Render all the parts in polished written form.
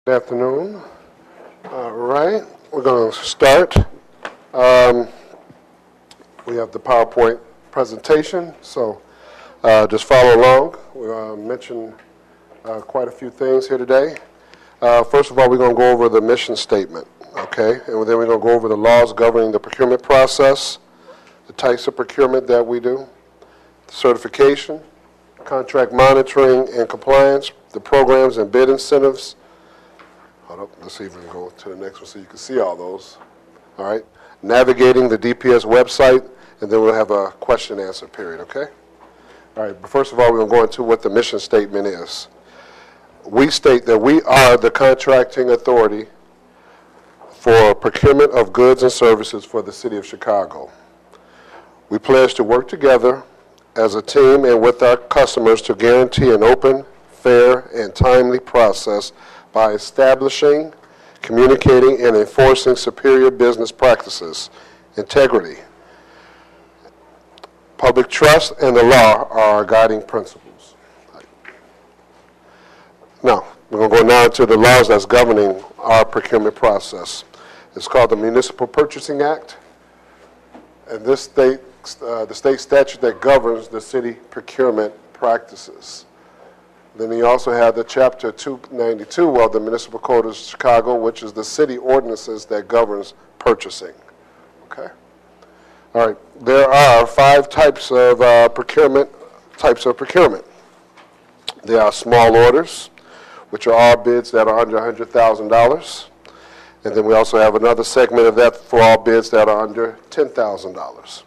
Good afternoon. All right, we're going to start. We have the PowerPoint presentation, so just follow along. We'll mention quite a few things here today. First of all, we're going to go over the mission statement, okay? And then we're going to go over the laws governing the procurement process, the types of procurement that we do, the certification, contract monitoring and compliance, the programs and bid incentives. Hold up, let's see if we can go to the next one so you can see all those. All right, navigating the DPS website, and then we'll have a question and answer period, okay? All right, but first of all, we're going to go into what the mission statement is. We state that we are the contracting authority for procurement of goods and services for the city of Chicago. We pledge to work together as a team and with our customers to guarantee an open, fair, and timely process by establishing, communicating, and enforcing superior business practices, integrity. Public trust and the law are our guiding principles. Now, we're going to go now to the laws that's governing our procurement process. It's called the Municipal Purchasing Act, and this the state statute that governs the city procurement practices. Then you also have the Chapter 292 of the Municipal Code of Chicago, which is the city ordinances that governs purchasing. Okay. All right. There are 5 types of procurement. There are small orders, which are all bids that are under $100,000. And then we also have another segment of that for all bids that are under $10,000.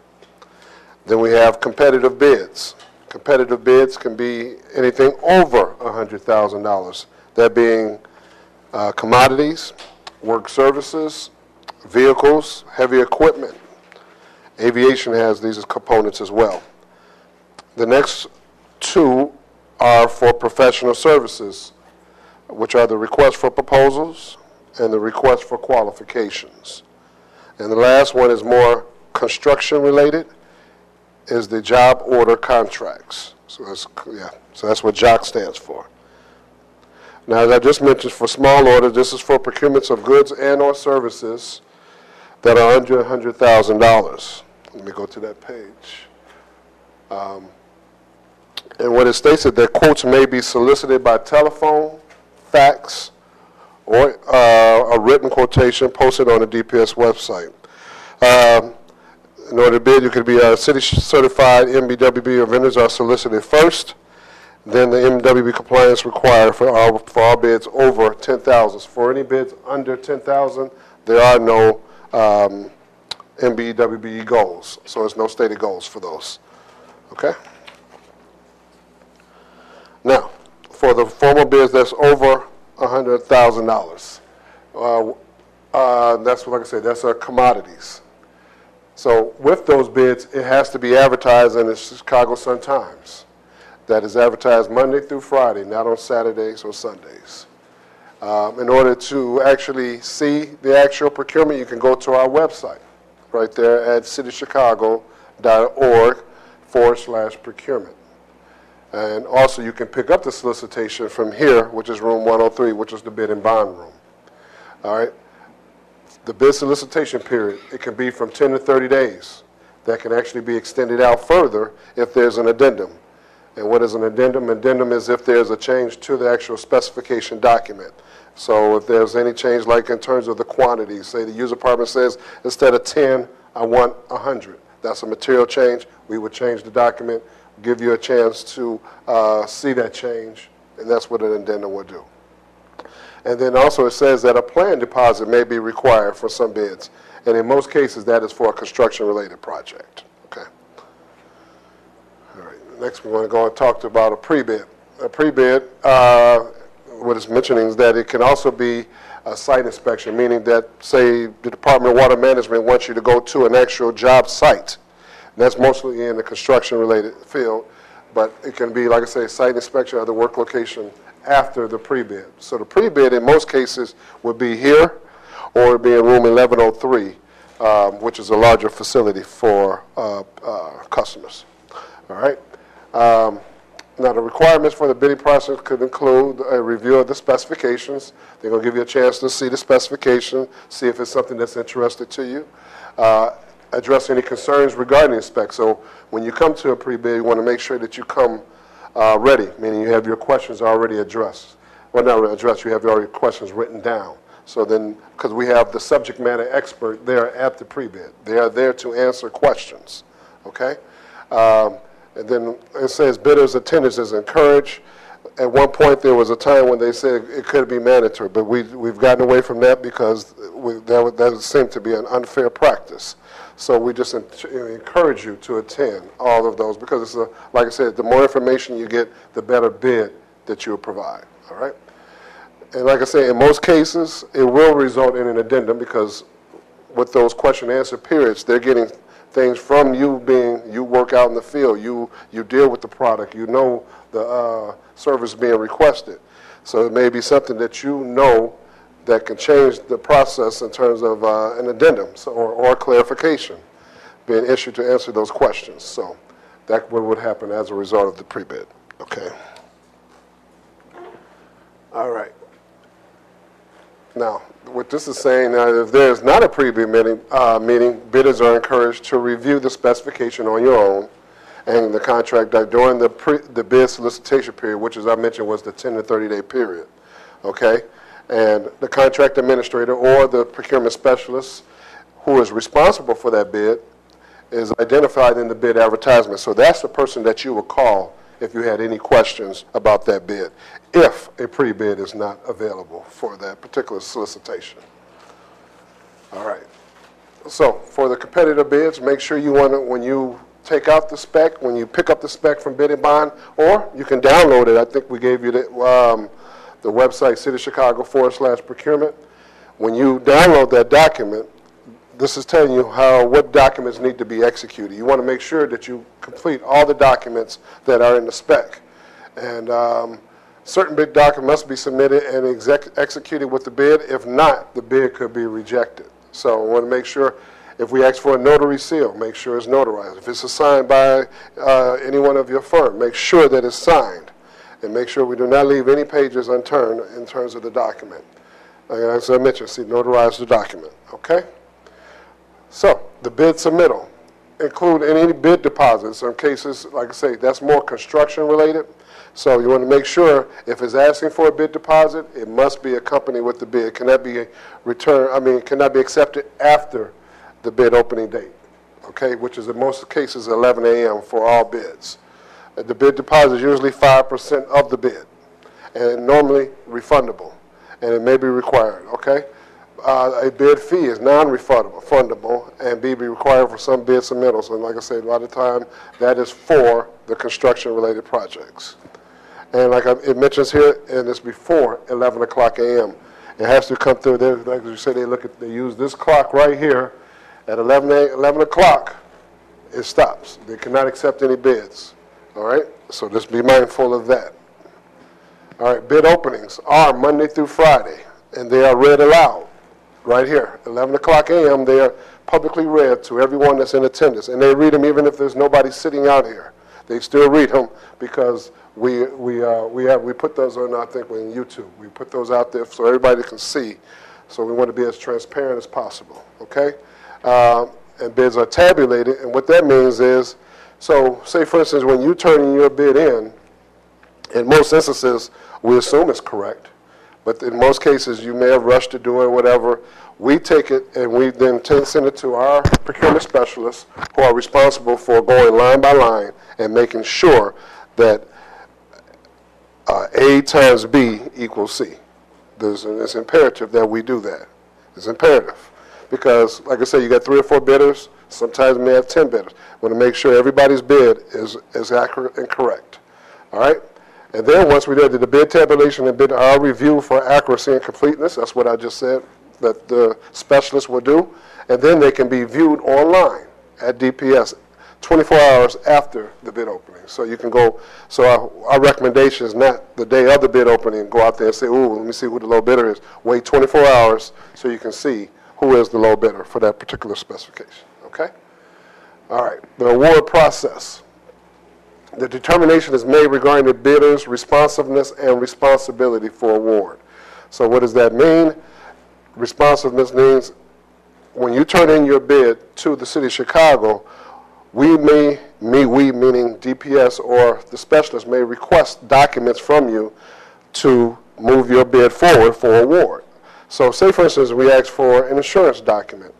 Then we have competitive bids. Competitive bids can be anything over $100,000, that being commodities, work services, vehicles, heavy equipment. Aviation has these as components as well. The next 2 are for professional services, which are the request for proposals and the request for qualifications. And the last one is more construction related, is the job order contracts. So that's what JOC stands for. Now, as I just mentioned, for small order, this is for procurements of goods and or services that are under $100,000. Let me go to that page. And what it states is that quotes may be solicited by telephone, fax, or a written quotation posted on the DPS website. In order to bid, you could be a city-certified MBWB or vendors are solicited first. Then the MWB compliance required for all bids over $10,000. For any bids under $10,000, there are no MBWB goals, so there's no stated goals for those. Okay. Now, for the formal bids that's over $100,000, that's like I said, that's our commodities. So with those bids, it has to be advertised in the Chicago Sun-Times. That is advertised Monday through Friday, not on Saturdays or Sundays. In order to actually see the actual procurement, you can go to our website right there at citychicago.org/procurement. And also you can pick up the solicitation from here, which is room 103, which is the bid and bond room. All right. The bid solicitation period, it can be from 10 to 30 days. That can actually be extended out further if there's an addendum. And what is an addendum? Addendum is if there's a change to the actual specification document. So if there's any change, like in terms of the quantities, say the user department says, instead of 10, I want 100. That's a material change. We would change the document, give you a chance to see that change, and that's what an addendum would do. And then also it says that a plan deposit may be required for some bids. And in most cases, that is for a construction-related project. Okay. All right. Next, we want to go and talk about a pre-bid. A pre-bid, what it's mentioning is that it can also be a site inspection, meaning that, say, the Department of Water Management wants you to go to an actual job site. And that's mostly in the construction-related field. But it can be, like I say, site inspection of the work location after the pre-bid. So the pre-bid in most cases would be here or it would be in room 1103, which is a larger facility for customers. All right. Now, the requirements for the bidding process could include a review of the specifications. They're going to give you a chance to see the specification, see if it's something that's interested to you, address any concerns regarding the spec. So when you come to a pre-bid, you want to make sure that you come ready, meaning you have your questions already addressed. Well, not addressed, you have your questions written down. So then, because we have the subject matter expert there at the pre-bid. They are there to answer questions, okay? And then it says bidders' attendance is encouraged. At one point, there was a time when they said it could be mandatory, but we've gotten away from that because that seemed to be an unfair practice. So we just encourage you to attend all of those because, it's like I said, the more information you get, the better bid that you'll provide, all right? And like I say, in most cases, it will result in an addendum because with those question-answer periods, they're getting things from you you work out in the field, you deal with the product, you know the service being requested. So it may be something that you know that can change the process in terms of an addendum or clarification being issued to answer those questions. So that's what would happen as a result of the pre-bid. Okay. All right. Now, what this is saying, if there is not a pre-bid meeting, bidders are encouraged to review the specification on your own and the contract during the bid solicitation period, which, as I mentioned, was the 10 to 30-day period, okay? And the contract administrator or the procurement specialist who is responsible for that bid is identified in the bid advertisement. So that's the person that you will call if you had any questions about that bid, if a pre-bid is not available for that particular solicitation. All right. So for the competitive bids, make sure you want to, when you take out the spec, when you pick up the spec from Bid and Bond, or you can download it. I think we gave you the website, citychicago.com/procurement. When you download that document, this is telling you what documents need to be executed. You want to make sure that you complete all the documents that are in the spec. And certain bid documents must be submitted and executed with the bid. If not, the bid could be rejected. So we want to make sure, if we ask for a notary seal, make sure it's notarized. If it's signed by anyone of your firm, make sure that it's signed. And make sure we do not leave any pages unturned in terms of the document. As I mentioned, see, notarize the document, okay? So, the bid submittal. Include any bid deposits. In cases, like I say, that's more construction related. So you want to make sure if it's asking for a bid deposit, it must be accompanied with the bid. It cannot be cannot be accepted after the bid opening date, okay, which is in most cases 11 a.m. for all bids. The bid deposit is usually 5% of the bid, and normally refundable, and it may be required, okay? A bid fee is non-refundable and be required for some bid submittals. And like I said, a lot of the time, that is for the construction-related projects. And like it mentions here, and it's before 11 o'clock a.m. It has to come through there. Like you said, they use this clock right here. At 11 o'clock, it stops. They cannot accept any bids. All right? So just be mindful of that. All right, bid openings are Monday through Friday, and they are read aloud. Right here, 11 o'clock a.m., they are publicly read to everyone that's in attendance. And they read them even if there's nobody sitting out here. They still read them because we put those on, I think, on YouTube. We put those out there so everybody can see. So we want to be as transparent as possible, okay? And bids are tabulated, and what that means is, so say, for instance, when you turn your bid in most instances, we assume it's correct. But in most cases, you may have rushed to do it, whatever. We take it and we then send it to our procurement specialists who are responsible for going line by line and making sure that A times B equals C. It's imperative that we do that. It's imperative. Because, like I said, you got 3 or 4 bidders. Sometimes we may have 10 bidders. We want to make sure everybody's bid is accurate and correct. All right? And then once we did the bid tabulation and bid our review for accuracy and completeness, that's what I just said, that the specialist will do, and then they can be viewed online at DPS 24 hours after the bid opening. So you can go, so our recommendation is not the day of the bid opening, go out there and say, ooh, let me see who the low bidder is. Wait 24 hours so you can see who is the low bidder for that particular specification, okay? All right, the award process. The determination is made regarding the bidder's responsiveness and responsibility for award. So what does that mean? Responsiveness means when you turn in your bid to the City of Chicago, we meaning DPS or the specialist, may request documents from you to move your bid forward for award. So say, for instance, we ask for an insurance document.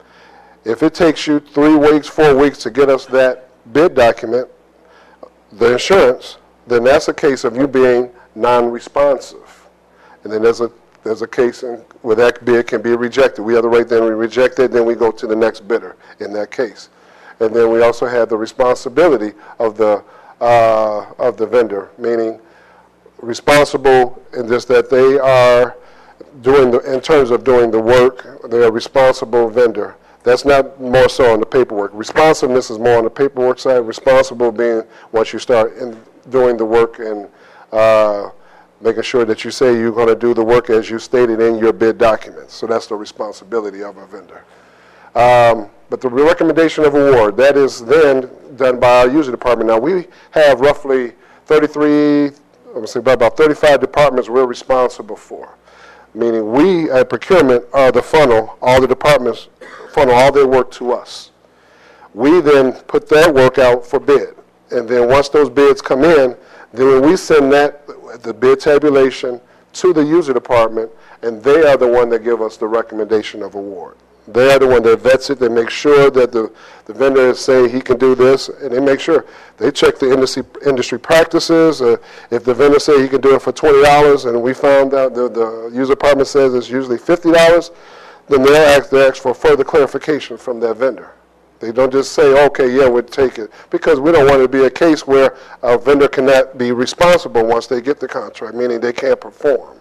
If it takes you 3 weeks, 4 weeks to get us that bid document, the insurance, then that's a case of you being non-responsive. And then there's a case where that bid can be rejected. We have the right, then we reject it, then we go to the next bidder in that case. And then we also have the responsibility of the vendor, meaning responsible in just that they are doing in terms of doing the work, they're a responsible vendor. That's not more so on the paperwork. Responsiveness is more on the paperwork side. Responsible being once you start doing the work and making sure that you say you're going to do the work as you stated in your bid documents. So that's the responsibility of a vendor. But the recommendation of award, that is then done by our user department. Now we have roughly 33, I'm going to say about 35 departments we're responsible for. Meaning we at procurement are the funnel, all the departments funnel all their work to us. We then put that work out for bid. And then once those bids come in, then when we send the bid tabulation to the user department, and they are the one that give us the recommendation of award. They are the one that vets it. They make sure that the vendor is saying he can do this, and they make sure. They check the industry practices. If the vendor says he can do it for $20, and we found out the user department says it's usually $50, then they'll ask for further clarification from that vendor. They don't just say, okay, yeah, we'll take it, because we don't want it to be a case where a vendor cannot be responsible once they get the contract, meaning they can't perform.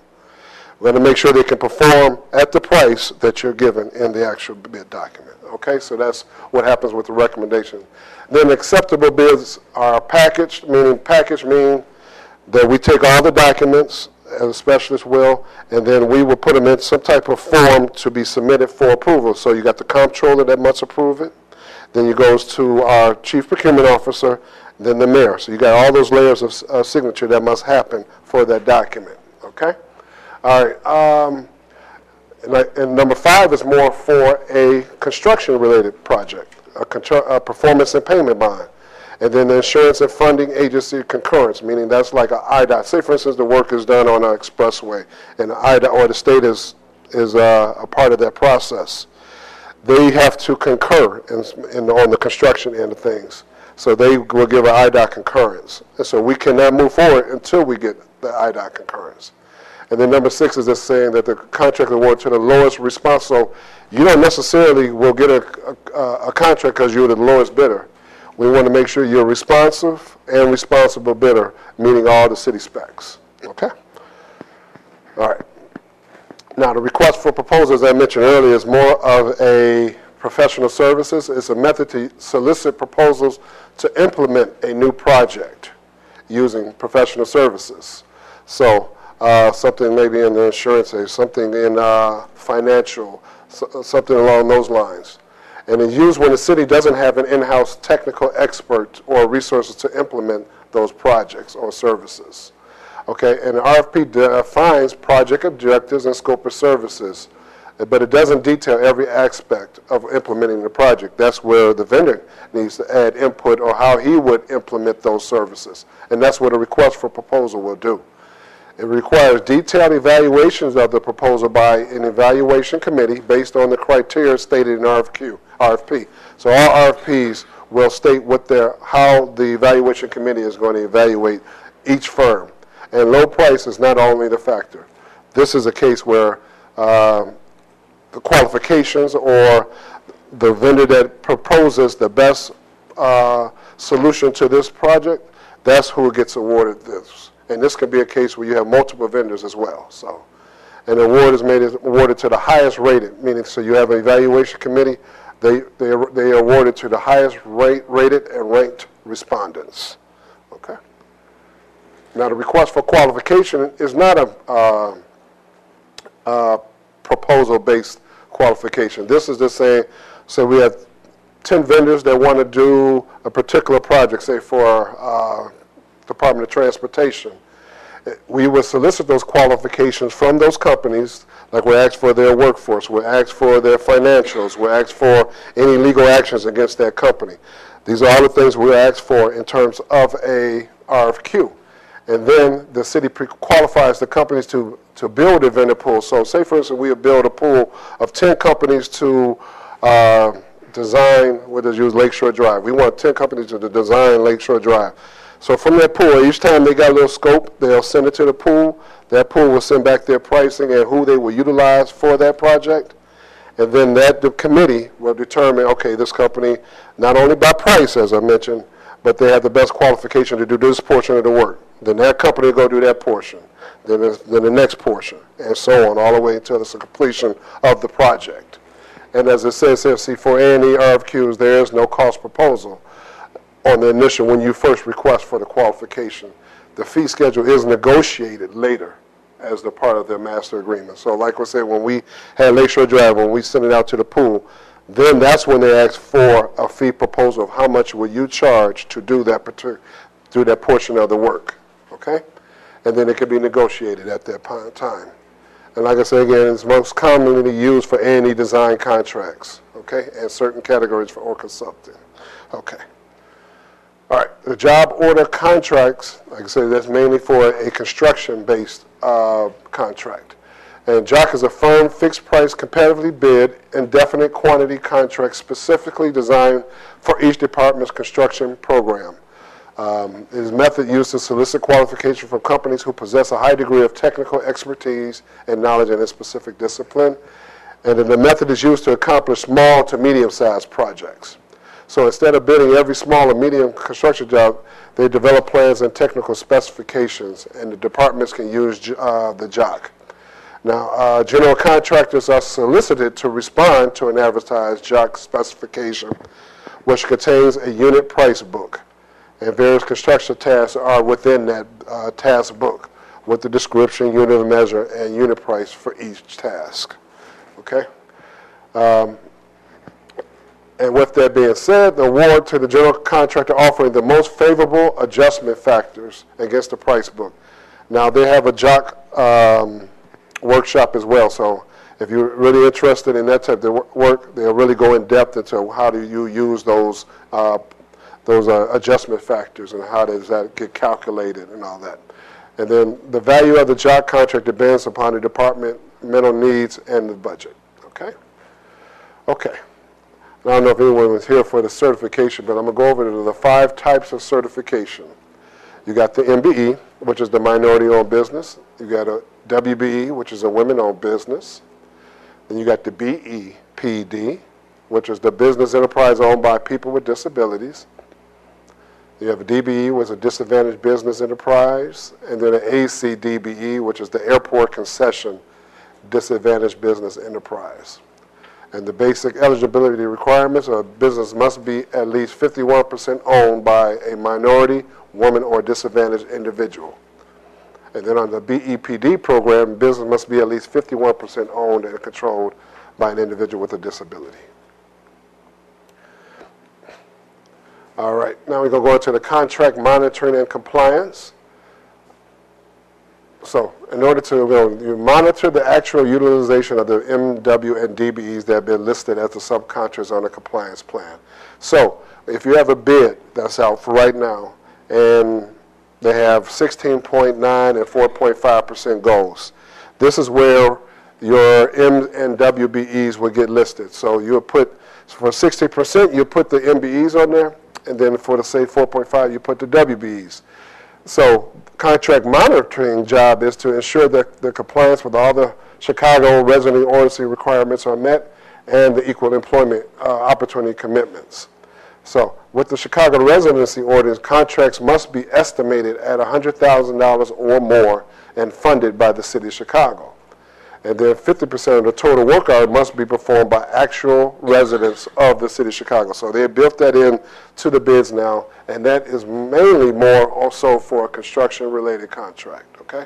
We're going to make sure they can perform at the price that you're given in the actual bid document. Okay, so that's what happens with the recommendation. Then acceptable bids are packaged, meaning that we take all the documents, as a specialist will, and then we will put them in some type of form to be submitted for approval. So you got the comptroller that must approve it. Then it goes to our chief procurement officer, then the mayor. So you got all those layers of signature that must happen for that document. Okay. All right, and number 5 is more for a construction-related project, a performance and payment bond. And then the insurance and funding agency concurrence, meaning that's like an IDOT. Say, for instance, the work is done on an expressway, and the IDOT or the state is a part of that process. They have to concur on the construction end of things. So they will give an IDOT concurrence. And so we cannot move forward until we get the IDOT concurrence. And then number 6 is just saying that the contract award to the lowest response. So you don't necessarily will get a contract because you're the lowest bidder. We want to make sure you're responsive and responsible bidder, meaning all the city specs. Okay? All right. Now, the request for proposals, as I mentioned earlier, is more of a professional services. It's a method to solicit proposals to implement a new project using professional services. So something maybe in the insurance, something in financial, something along those lines. And it's used when the city doesn't have an in-house technical expert or resources to implement those projects or services. Okay, and the RFP defines project objectives and scope of services, but it doesn't detail every aspect of implementing the project. That's where the vendor needs to add input or how he would implement those services. And that's what a request for proposal will do. It requires detailed evaluations of the proposal by an evaluation committee based on the criteria stated in RFP. So all RFPs will state how the evaluation committee is going to evaluate each firm. And low price is not only the factor. This is a case where the qualifications or the vendor that proposes the best solution to this project, that's who gets awarded this. And this can be a case where you have multiple vendors as well. So, an award is awarded to the highest rated, meaning so you have an evaluation committee, they are awarded to the highest rated and ranked respondents. Okay. Now, the request for qualification is not a proposal-based qualification. This is just saying, so we have 10 vendors that want to do a particular project, say for Department of Transportation. We would solicit those qualifications from those companies, like we ask for their workforce, we ask for their financials, we ask for any legal actions against that company. These are all the things we ask for in terms of a RFQ. And then the city qualifies the companies to build a vendor pool. So say, for instance, we would build a pool of 10 companies to design, what is used, Lakeshore Drive. We want 10 companies to design Lakeshore Drive. So from that pool, each time they got a little scope, they'll send it to the pool. That pool will send back their pricing and who they will utilize for that project. And then the committee will determine, okay, this company, not only by price, as I mentioned, but they have the best qualification to do this portion of the work. Then that company will go do that portion. Then the next portion, and so on, all the way until it's the completion of the project. And as it says here, see, for A&E RFQs, there is no cost proposal on the initial when you first request for the qualification. The fee schedule is negotiated later as the part of their master agreement. So like I said, when we had Lakeshore Drive, when we sent it out to the pool, then that's when they asked for a fee proposal of how much will you charge to do that portion of the work, okay? And then it can be negotiated at that time. And like I said again, it's most commonly used for A&E design contracts, okay, and certain categories or consulting, okay. All right, the job order contracts, like I said, that's mainly for a construction-based contract. And JOC is a firm, fixed-price, competitively bid, indefinite quantity contract specifically designed for each department's construction program. It is a method used to solicit qualification from companies who possess a high degree of technical expertise and knowledge in a specific discipline. And then the method is used to accomplish small to medium-sized projects. So instead of bidding every small or medium construction job, they develop plans and technical specifications, and the departments can use the JOC. Now, general contractors are solicited to respond to an advertised JOC specification, which contains a unit price book, and various construction tasks are within that task book, with the description, unit of measure, and unit price for each task. Okay? And with that being said, the award to the general contractor offering the most favorable adjustment factors against the price book. Now, they have a JOC workshop as well, so if you're really interested in that type of work, they'll really go in depth into how do you use those adjustment factors and how does that get calculated and all that. And then the value of the JOC contract depends upon the departmental needs and the budget. Okay? Okay. I don't know if anyone was here for the certification, but I'm going to go over the 5 types of certification. You got the MBE, which is the minority-owned business. You got a WBE, which is a women-owned business. Then you got the BEPD, which is the business enterprise owned by people with disabilities. You have a DBE, which is a disadvantaged business enterprise, and then an ACDBE, which is the airport concession disadvantaged business enterprise. And the basic eligibility requirements are business must be at least 51% owned by a minority, woman, or disadvantaged individual. And then on the BEPD program, business must be at least 51% owned and controlled by an individual with a disability. All right, now we're going to go into the contract monitoring and compliance. So in order to you monitor the actual utilization of the MW and DBEs that have been listed as the subcontractors on the compliance plan. So if you have a bid that's out for right now and they have 16.9 and 4.5% goals, this is where your M and WBEs will get listed. So you'll put, for 60%, you put the MBEs on there, and then for the, say, 4.5, you put the WBEs. So contract monitoring job is to ensure that the compliance with all the Chicago residency ordinance requirements are met and the equal employment opportunity commitments. So with the Chicago residency ordinance, contracts must be estimated at $100,000 or more and funded by the city of Chicago. And then 50% of the total work hour must be performed by actual residents of the city of Chicago. So they built that in to the bids now, and that is mainly more also for a construction-related contract, okay?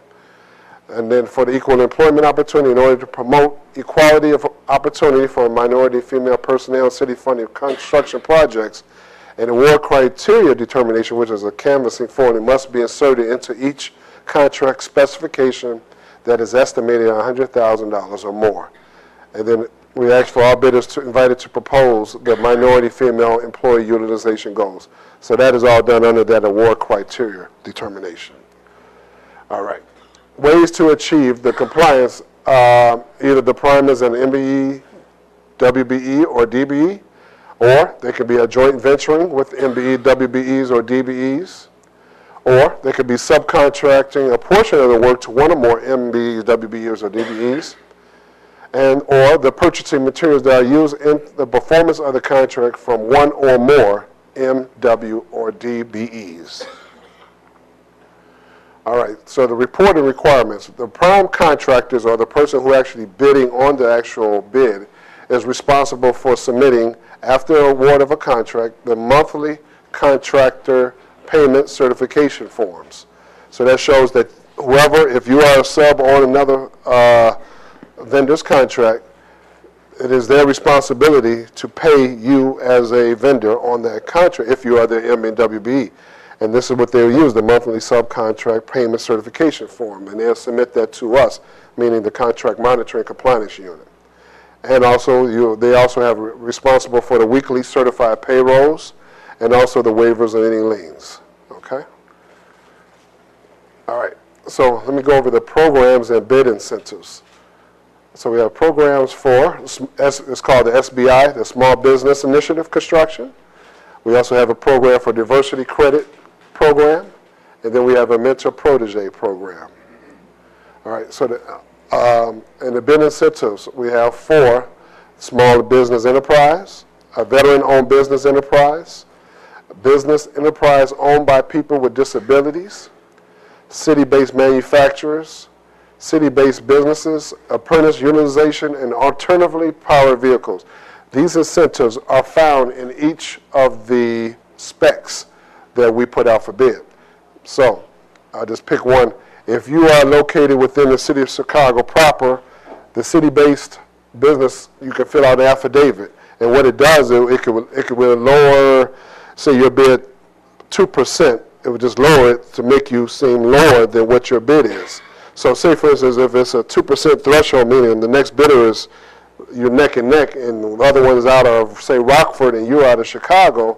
And then for the equal employment opportunity, in order to promote equality of opportunity for minority female personnel in city-funded construction projects, An award criteria determination, which is a canvassing form, it must be inserted into each contract specification that is estimated at $100,000 or more. And then we ask for all bidders invited to propose the minority female employee utilization goals. So that is all done under that award criteria determination. All right. Ways to achieve the compliance, either the primers and MBE, WBE, or DBE, or they could be a joint venturing with MBE, WBEs, or DBEs, or they could be subcontracting a portion of the work to one or more MBEs, WBEs, or DBEs, and or the purchasing materials that are used in the performance of the contract from one or more MW or DBEs. All right, so the reporting requirements. The prime contractors, or the person who actually bidding on the actual bid, is responsible for submitting, after award of a contract, the monthly contractor payment certification forms. So that shows that whoever, if you are a sub on another vendor's contract, it is their responsibility to pay you as a vendor on that contract if you are the MWB. And this is what they'll use, the monthly subcontract payment certification form. And they'll submit that to us, meaning the contract monitoring compliance unit. And also, they also have responsible for the weekly certified payrolls and also the waivers of any liens. Okay? All right. So let me go over the programs and bid incentives. So we have programs for, it's called the SBI, the Small Business Initiative Construction. We also have a program for Diversity Credit Program, and then we have a Mentor Protege Program. All right, so in the bid incentives, we have for small business enterprise, a veteran-owned business enterprise owned by people with disabilities, city-based manufacturers, city-based businesses, apprentice utilization, and alternatively powered vehicles. These incentives are found in each of the specs that we put out for bid. So I'll just pick one. If you are located within the city of Chicago proper, the city-based business, you can fill out an affidavit. And what it does, it could lower, say your bid 2%, it would just lower it to make you seem lower than what your bid is. So say, for instance, if it's a 2% threshold, meaning the next bidder is you're neck and neck, and the other one is out of, say, Rockford, and you're out of Chicago,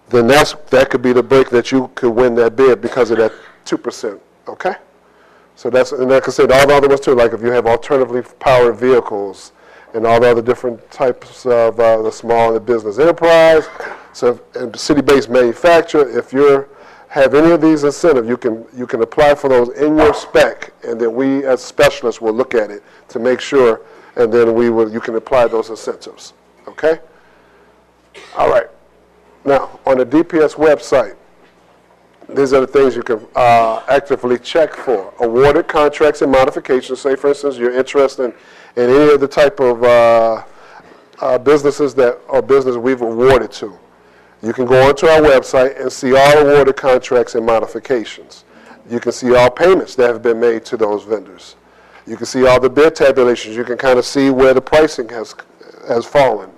then that could be the break that you could win that bid because of that 2%, okay? So that's, and like I said, all the other ones too, like if you have alternatively powered vehicles and all the other different types of the small and the business enterprise, so city-based manufacturer, if you have any of these incentives, you can apply for those in your spec, and then we as specialists will look at it to make sure, and then you can apply those incentives, okay? All right. Now, on the DPS website, these are the things you can actively check for. Awarded contracts and modifications. Say, for instance, you're interested in any of the type of businesses business we've awarded to. You can go onto our website and see all awarded contracts and modifications. You can see all payments that have been made to those vendors. You can see all the bid tabulations. You can kind of see where the pricing has fallen.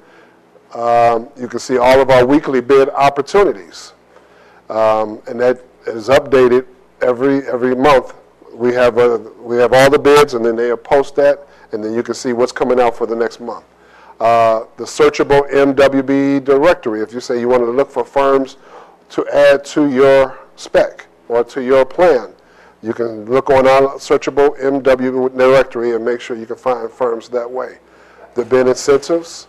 You can see all of our weekly bid opportunities. And that is updated every month. We have all the bids, and then they post that, and then you can see what's coming out for the next month. The searchable MWB directory, if you say you wanted to look for firms to add to your spec or to your plan, you can look on our searchable MWB directory and make sure you can find firms that way. The bid incentives,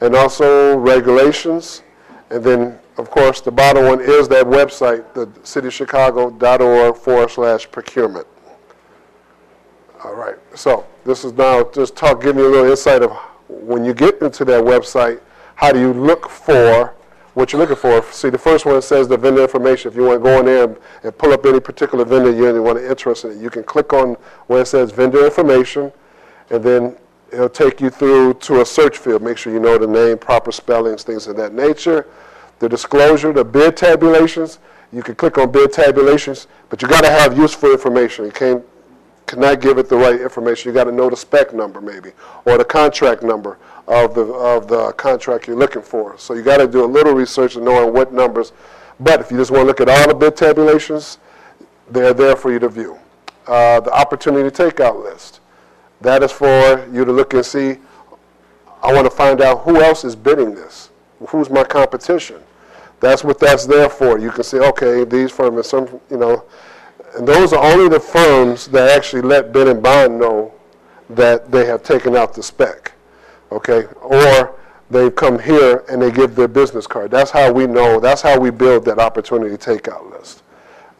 and also regulations, and then, of course, the bottom one is that website, the cityofchicago.org/procurement. All right, so this is now just giving you a little insight of when you get into that website, how do you look for what you're looking for. See, the first one says the vendor information. If you want to go in there and pull up any particular vendor you want to interest in, you can click on where it says vendor information, and then it'll take you through to a search field. Make sure you know the name, proper spellings, things of that nature. The disclosure, the bid tabulations, you can click on bid tabulations, but you got to have useful information. You can't cannot give it the right information. You got to know the spec number maybe, or the contract number of the contract you're looking for. So you got to do a little research in knowing what numbers. But if you just want to look at all the bid tabulations, they're there for you to view. The opportunity takeout list. That is for you to look and see, I want to find out who else is bidding this. Who's my competition? That's what that's there for. You can say, okay, these firms are some, and those are only the firms that actually let bid and bond know that they have taken out the spec, okay? Or they've come here and they give their business card. That's how we know, that's how we build that opportunity takeout list,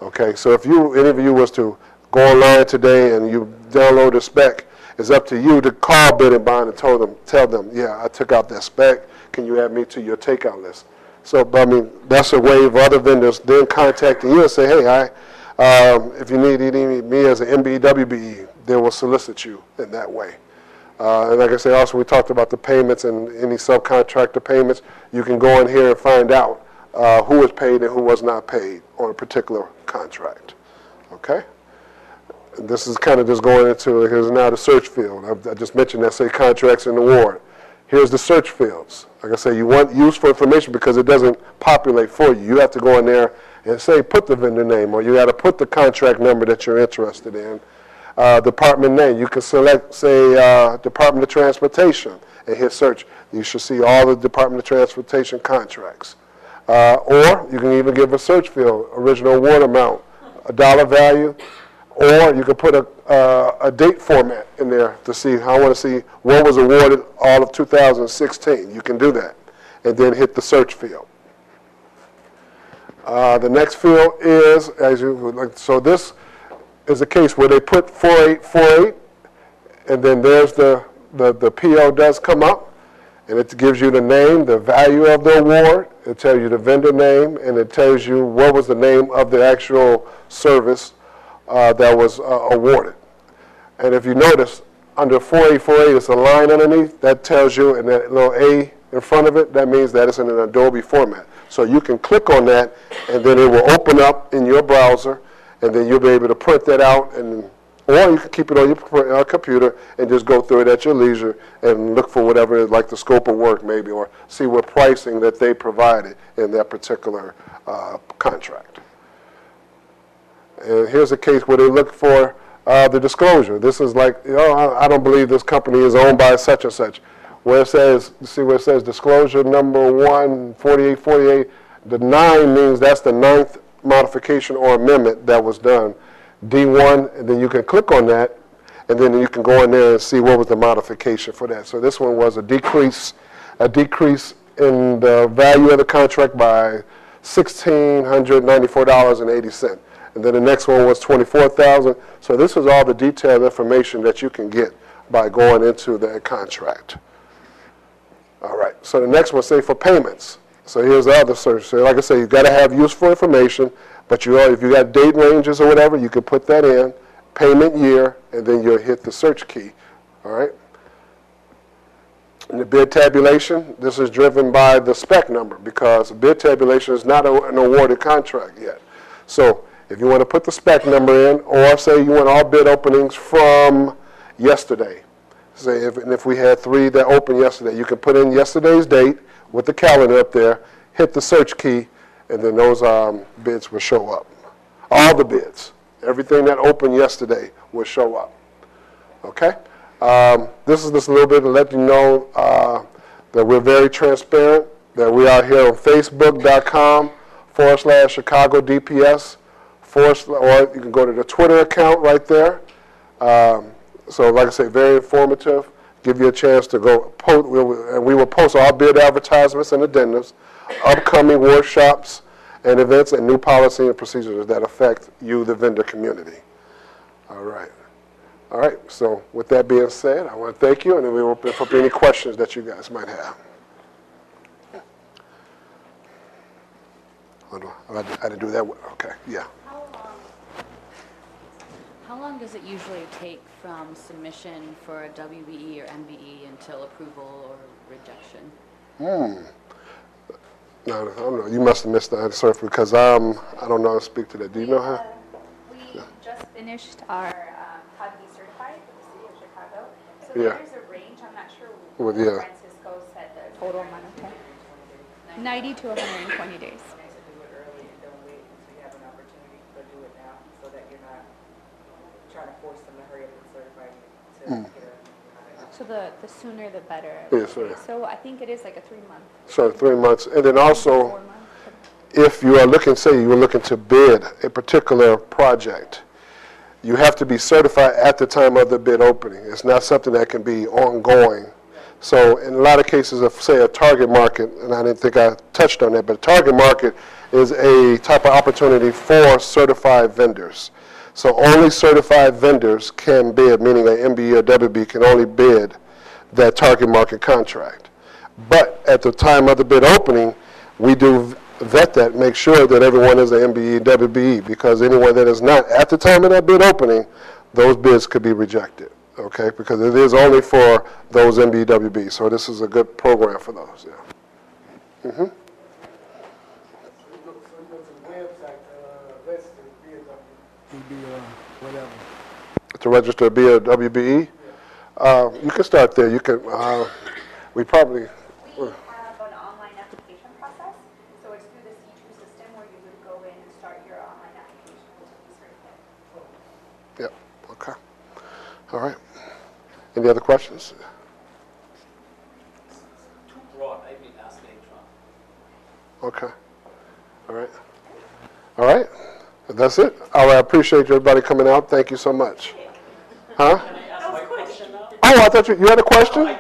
okay? So if any of you was to go online today and you download the spec, it's up to you to call bid and bond and tell them, yeah, I took out that spec. Can you add me to your takeout list? So, but I mean, that's a way of other vendors then contacting you and say, hey, if you need me as an MBWBE, they will solicit you in that way. And like I say, also we talked about the payments and any subcontractor payments. You can go in here and find out who was paid and who was not paid on a particular contract. Okay? This is kind of just going into, here's now the search field. I just mentioned that, say, contracts and award. Here's the search fields. Like I say, you want useful information because it doesn't populate for you. You have to go in there and say, put the vendor name, or you got to put the contract number that you're interested in. Department name, you can select, say, Department of Transportation, and hit search. You should see all the Department of Transportation contracts. Or you can even give a search field, original award amount, a dollar value, or you can put a date format in there to see, I want to see what was awarded all of 2016. You can do that, and then hit the search field. The next field is, so this is a case where they put 4848, and then there's the PO does come up, and it gives you the name, the value of the award, it tells you the vendor name, and it tells you what was the name of the actual service that was awarded. And if you notice, under 4848, it's a line underneath that tells you, and that little A in front of it, that means that it's in an Adobe format. So you can click on that, and then it will open up in your browser, and then you'll be able to print that out, or you can keep it on your computer and just go through it at your leisure and look for whatever, like the scope of work maybe, or see what pricing that they provided in that particular contract. And here's a case where they look for the disclosure. This is like, I don't believe this company is owned by such and such. Where it says, see where it says disclosure number 1, 4848, the 9 means that's the 9th modification or amendment that was done. D1, and then you can click on that, and then you can go in there and see what was the modification for that. So this one was a decrease in the value of the contract by $1,694.80. And then the next one was $24,000. So this is all the detailed information that you can get by going into that contract. All right, so the next one, say for payments. So here's the other search. So like I say, you've got to have useful information, but if you got date ranges or whatever, you can put that in, payment year, and then you'll hit the search key. All right? And the bid tabulation, this is driven by the spec number because bid tabulation is not an awarded contract yet. So if you want to put the spec number in, or say you want all bid openings from yesterday, say if we had 3 that opened yesterday, you can put in yesterday's date with the calendar up there, hit the search key, and then those bids will show up. All the bids, everything that opened yesterday will show up. Okay? This is just a little bit to let you know that we're very transparent, that we are here on Facebook.com/Chicago DPS, or you can go to the Twitter account right there. So like I say, very informative. Give you a chance to go post, and we will post all bid advertisements and addendums, upcoming workshops and events, and new policy and procedures that affect you, the vendor community. All right. All right, so with that being said, I want to thank you, and then we will open up any questions that you guys might have. Hold on, I didn't do that one. Okay, yeah. How long does it usually take from submission for a WBE or MBE until approval or rejection? No, I don't know. You must have missed the answer because I don't know how to speak to that. Do you know how? We just finished our So Yeah. there's a range, I'm not sure Well, what yeah. Francisco said the total amount of time. 90 to 120 days. Nice to do it early and don't wait until you have an opportunity, but do it now so that you're not trying to force them to hurry up and certify you to get a. So the sooner the better. I Yes, would sir. say. So I think it is like a 3-month. So 3 months. And then also, 4 months. if you are looking, say you were looking to bid a particular project, you have to be certified at the time of the bid opening. It's not something that can be ongoing. So in a lot of cases of, say, a target market, and I didn't think I touched on that, but a target market is a type of opportunity for certified vendors. So only certified vendors can bid, meaning an MBE or WB can only bid that target market contract. But at the time of the bid opening, we do vet that, make sure that everyone is an MBE, WBE, because anyone that is not at the time of that bid opening, those bids could be rejected, okay? Because it is only for those MBE, WB. So this is a good program for those, yeah. Mm-hmm. To register to be a WBE? You can start there. You can, we probably, We have an online application process, so it's through the C2 system where you would go in and start your online application to be certified. yeah, okay. All right. Any other questions? Too broad, maybe ask later on. Okay. All right. All right. That's it. All right. I appreciate everybody coming out. Thank you so much. Huh? Can I ask my question now? Oh, I thought you had a question?